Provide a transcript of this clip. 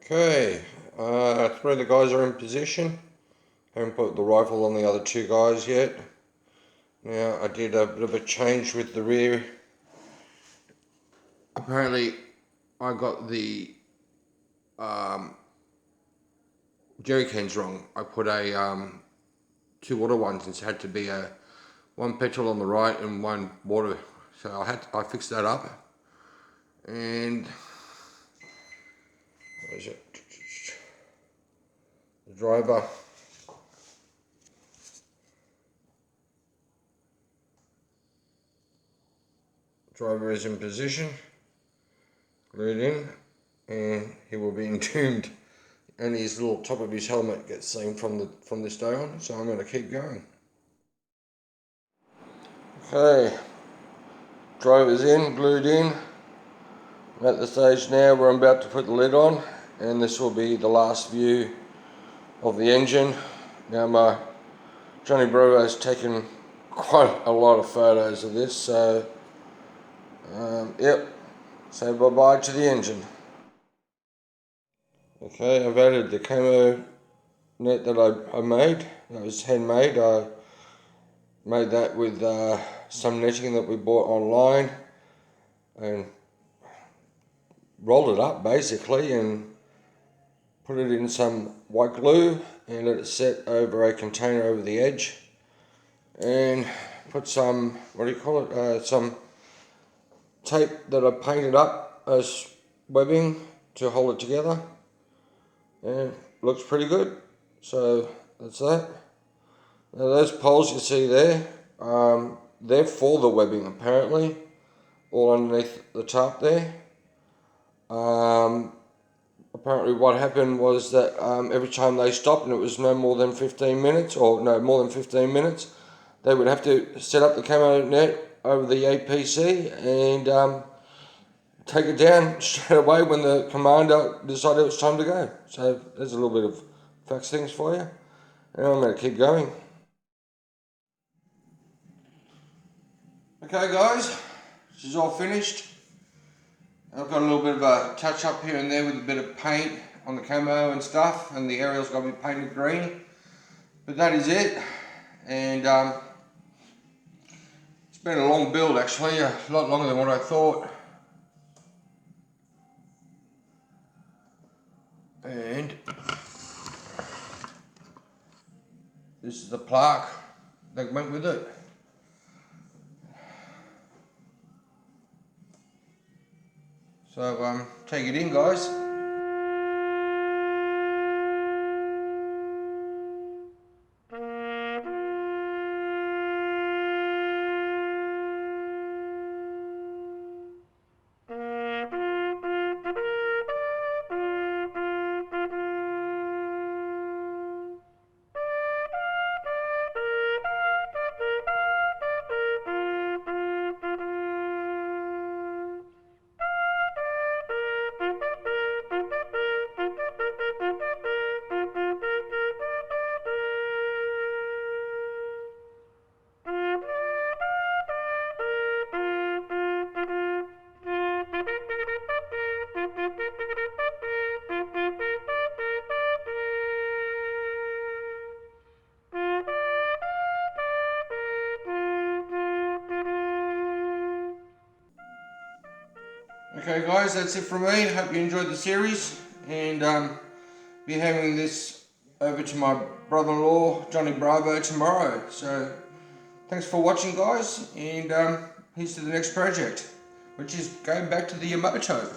Okay, three of the guys are in position. Haven't put the rifle on the other two guys yet. Now I did a bit of a change with the rear. Apparently I got the jerry cans wrong. I put a two water ones and it had to be one petrol on the right and one water. So I fixed that up. And where is it? The driver is in position, glued in, and he will be entombed. Only his little top of his helmet gets seen from this day on, so I'm going to keep going. Okay, driver's in, glued in. I'm at the stage now where I'm about to put the lid on, and this will be the last view of the engine. Now my Johnny Bravo has taken quite a lot of photos of this, so yep, say bye bye to the engine. Okay, I've added the camo net that I made. That was handmade. I made that with some netting that we bought online and rolled it up basically and put it in some white glue and let it set over a container over the edge, and put some, some tape that I painted up as webbing to hold it together, and looks pretty good. So that's that. Now those poles you see there, they're for the webbing apparently, all underneath the tarp there. Apparently what happened was that every time they stopped and it was no more than 15 minutes, or no more than 15 minutes, they would have to set up the camo net over the APC and take it down straight away when the commander decided it was time to go. So there's a little bit of facts things for you. And I'm going to keep going. Okay guys, this is all finished. I've got a little bit of a touch up here and there with a bit of paint on the camo and stuff, and the aerial's got to be painted green. But that is it, and it's been a long build actually, a lot longer than what I thought. And this is the plaque that went with it. So take it in guys. Okay guys, that's it from me. Hope you enjoyed the series, and be having this over to my brother-in-law Johnny Bravo tomorrow. So thanks for watching guys, and here's to the next project, which is going back to the Yamato.